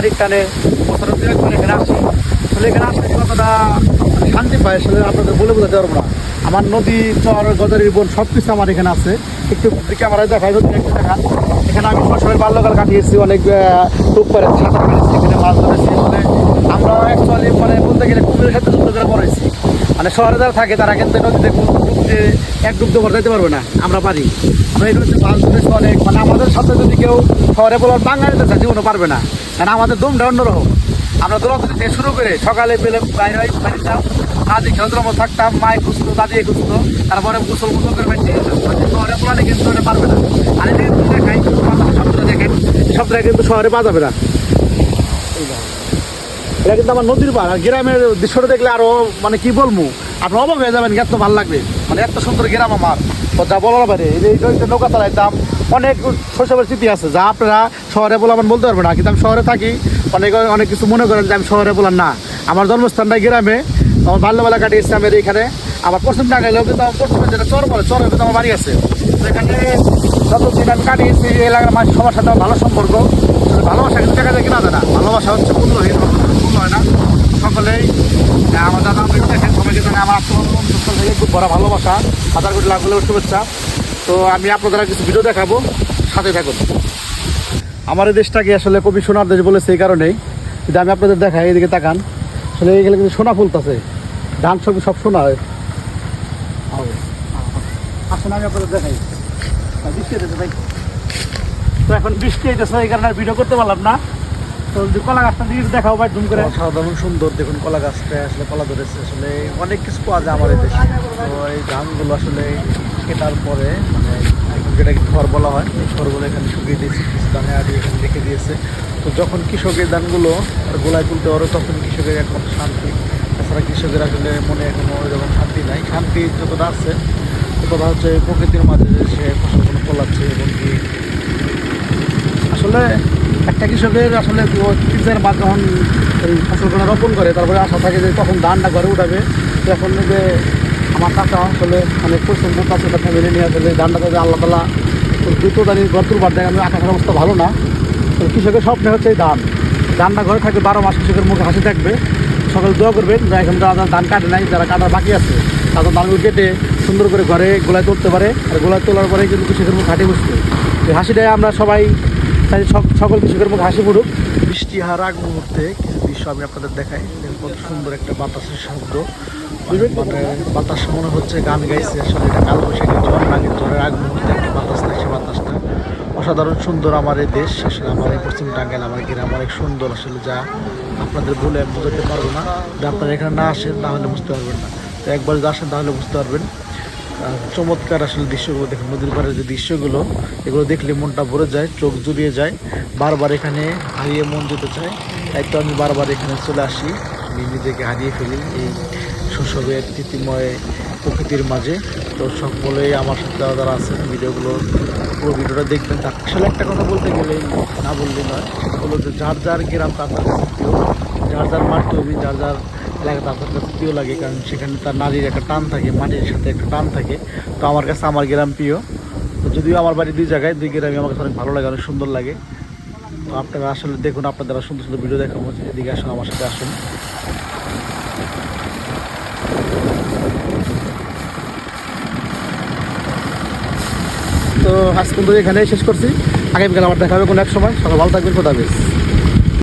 বাড়ির টানে বছরের দুই একবার এখানে আসি। আসলে এখানে আসলে কতটা শান্তি পাই আসলে আপনাদের বলে বোঝাতে পারবো না। আমার নদী, চর, গজারির বন সব কিছু আমার এখানে আছে। একটু ক্যামেরায় দেখাই, যদি একটু দেখান। এখানে আমি শৈশবের বাল্যকাল কাটিয়েছি, অনেক টুক করে সাঁতার কাটিয়েছি, এখানে মাছ ধরেছি। মানে আমরা অ্যাকচুয়ালি মানে বলতে গেলে কুমিরের সাথে যুদ্ধ করে পড়েছি। মানে শহরে যারা থাকে তারা কিন্তু নদীতে ডুবতে এক ডুব দেওয়ার যাইতে পারবে না, আমরা পারি। আমরা এই নদীতে মাছ ধরেছি অনেক। মানে আমাদের সাথে যদি কেউ শহরে বলার বাঙালিতে চায় জীবনও পারবে না, কারণ আমাদের দমটা অন্যরকম। আমরা দৌড়াদৌড়ি থেকে শুরু করে সকালে পেলে বাইরে বাড়িতাম, দাদি খেলাধুলার মতো থাকতাম, মায়ে খুঁজতো, দাদি খুঁজতো, তারপরে গোসল গোসল করে বাড়িতে শহরে বলালে কিন্তু এটা পারবে না। আর এটা কিন্তু দেখাই শব্দটা দেখেন, শব্দটা কিন্তু শহরে পাওয়া যাবে না। এটা কিন্তু আমার নদীর পার। আর গ্রামের দৃশ্যটা দেখলে আরো মানে কি বলবো, আপনি অবাক হয়ে যাবেন, এত ভালো লাগবে। মানে এত সুন্দর গ্রাম আমার, যা বলার বাইরে। এই নৌকা চালাইতাম, অনেক শৈশবের স্মৃতি আছে যা আপনারা শহরে বলে আমার বলতে পারবো না। কিন্তু আমি শহরে থাকি, অনেক কিছু মনে করেন যে আমি শহরে বলার না। আমার জন্মস্থানটা গ্রামে, আমার বাল্যবেলা কাটিয়েছি আমি এখানে। আমার পশ্চিম টাঙ্গাইলেও কিন্তু আমার পশ্চিমে যেটা চর বলে, চরের কিন্তু আমার বাড়ি আছে। এখানে যতদিন আমি কাটিয়েছি এই এলাকার মানুষ সবার সাথে আমার ভালো সম্পর্ক। ভালোবাসা কিন্তু দেখা যায় কিনা যায় না, ভালোবাসা হচ্ছে মূল্যহীন, মূল্য হয় না। সকলেই আমার দাদা আমাকে দেখেন, সবাইকে জানে আমার আত্মস্থল থেকে খুব বড় ভালোবাসা, হাজার কোটি লাখ হলেও শুভেচ্ছা। তো আমি আপনাদের কিছু ভিডিও দেখাবো, সাথে থাকুন। আমার এই দেশটাকে আসলে কবি সোনার দেশ বলেছে এই কারণেই। যদি আমি আপনাদের দেখাই, এদিকে তাকান, আসলে এইগুলো কিন্তু সোনা ফুলতেছে, ধান সব সোনা হয়। আসলে আমি আপনাদের দেখাই, বৃষ্টি হইতেছে ভাই। তো এখন বৃষ্টি হইতেছে এই কারণে ভিডিও করতে পারলাম না। তো যদি কলা গাছটা দিয়ে দেখাও ভাই, জুম করে। সাধারণ সুন্দর দেখুন কলা গাছটা আসলে কলা ধরেছে। আসলে অনেক কিছু পাওয়া যায় আমার এই দেশে। তো এই ধানগুলো আসলে কেটার পরে মানে যেটাকে খড় বলা হয়, এই খড়গুলো এখানে শুকিয়ে দিয়েছে, কিছু দানে আদি এখানে রেখে দিয়েছে। তো যখন কৃষকের ধানগুলো গোলায় তুলতে পারে তখন কৃষকের একমাত্র শান্তি। তাছাড়া কৃষকের আসলে মনে এখনো ওইরকম শান্তি নাই। শান্তি যতটা আছে ততটা হচ্ছে প্রকৃতির মাঝে যে সে ফসলগুলো ফলাচ্ছে। এবং কি আসলে একটা কৃষকের আসলে কৃষকের মা যখন এই ফসলগুলো রোপণ করে, তারপরে আশা থাকে যে তখন ধানটা ঘরে উঠাবে। তো এখন যে আমার কাকা আসলে অনেক পরিশ্রম করতে আছে, ফ্যামিলি নিয়ে আসলে ধানটা যদি আল্লাহ তালা দ্রুত দাঁড়িয়ে ঘর তুলবার দেয়। আমি আকাশের অবস্থা ভালো না, তো কৃষকের স্বপ্নে হচ্ছে এই ধানটা ঘরে থাকবে 12 মাস, কৃষকের মুখে হাসি থাকবে। সকালে দোয়া করবেন যা এখন যারা ধান কাটে নাই, যারা কাটার বাকি আছে, তাদের ধানগুলো কেটে সুন্দর করে ঘরে গোলায় তুলতে পারে। আর গোলায় তোলার পরে কিন্তু কৃষকের মুখ হাঁটি বসবে। এই হাসিটাই আমরা সবাই চাই, সকল কৃষকের মুখ হাসি ফুটুক। বৃষ্টি হার আগ মুহূর্তে কিছু দৃশ্য আমি আপনাদের দেখাই। কত সুন্দর একটা বাতাসের শব্দ, মানে বাতাস মনে হচ্ছে গান গাইছে। আসলে এটা কালবৈশাখী ঝড় লাগে, ঝড়ের আগ মুহূর্তে একটা বাতাস থাকে, বাতাসটা অসাধারণ সুন্দর। আমার এই দেশ আসলে, আমার এই পশ্চিম টাঙ্গাইল, আমার গ্রাম অনেক সুন্দর আসলে, যা আপনাদের বলে আমি বোঝাতে পারবো না। যদি আপনারা এখানে না আসেন তাহলে বুঝতে পারবেন না। তো একবার যদি আসেন তাহলে বুঝতে পারবেন। চমৎকার আসলে দৃশ্যগুলো দেখুন, নদীর পাড়ের যে দৃশ্যগুলো, এগুলো দেখলে মনটা ভরে যায়, চোখ জুড়িয়ে যায়। বারবার এখানে হারিয়ে মন যেতে চায়। তাই তো আমি বারবার এখানে চলে আসি, আমি নিজেকে হারিয়ে ফেলি এই শৈশবের স্মৃতিময় প্রকৃতির মাঝে। তো সকলেই আমার সাথে যারা আছেন ভিডিওগুলো, পুরো ভিডিওটা দেখবেন। আসলে একটা কথা বলতে গেলেই না বললেই নয়, সেটা হলো যে যার যার গ্রাম তার তার কাছে প্রিয়, যার যার মাতৃভূমি, যার যার এলাকা তার তার কাছে প্রিয় লাগে। কারণ সেখানে তার নারীর একটা টান থাকে, মাটির সাথে একটা টান থাকে। তো আমার কাছে আমার গ্রাম প্রিয়। তো যদিও আমার বাড়ি দুই জায়গায়, দুই গ্রামে আমার কাছে অনেক ভালো লাগে, অনেক সুন্দর লাগে। তো আপনারা আসলে দেখুন, আপনাদের সুন্দর সুন্দর ভিডিও দেখাবো। এদিকে আসুন, আমার সাথে আসুন। তো আজ কিন্তু এখানেই শেষ করছি। আগামীকাল আবার দেখা হবে কোনো এক সময়। সকাল ভালো থাকবেন, খোদা হাফেজ।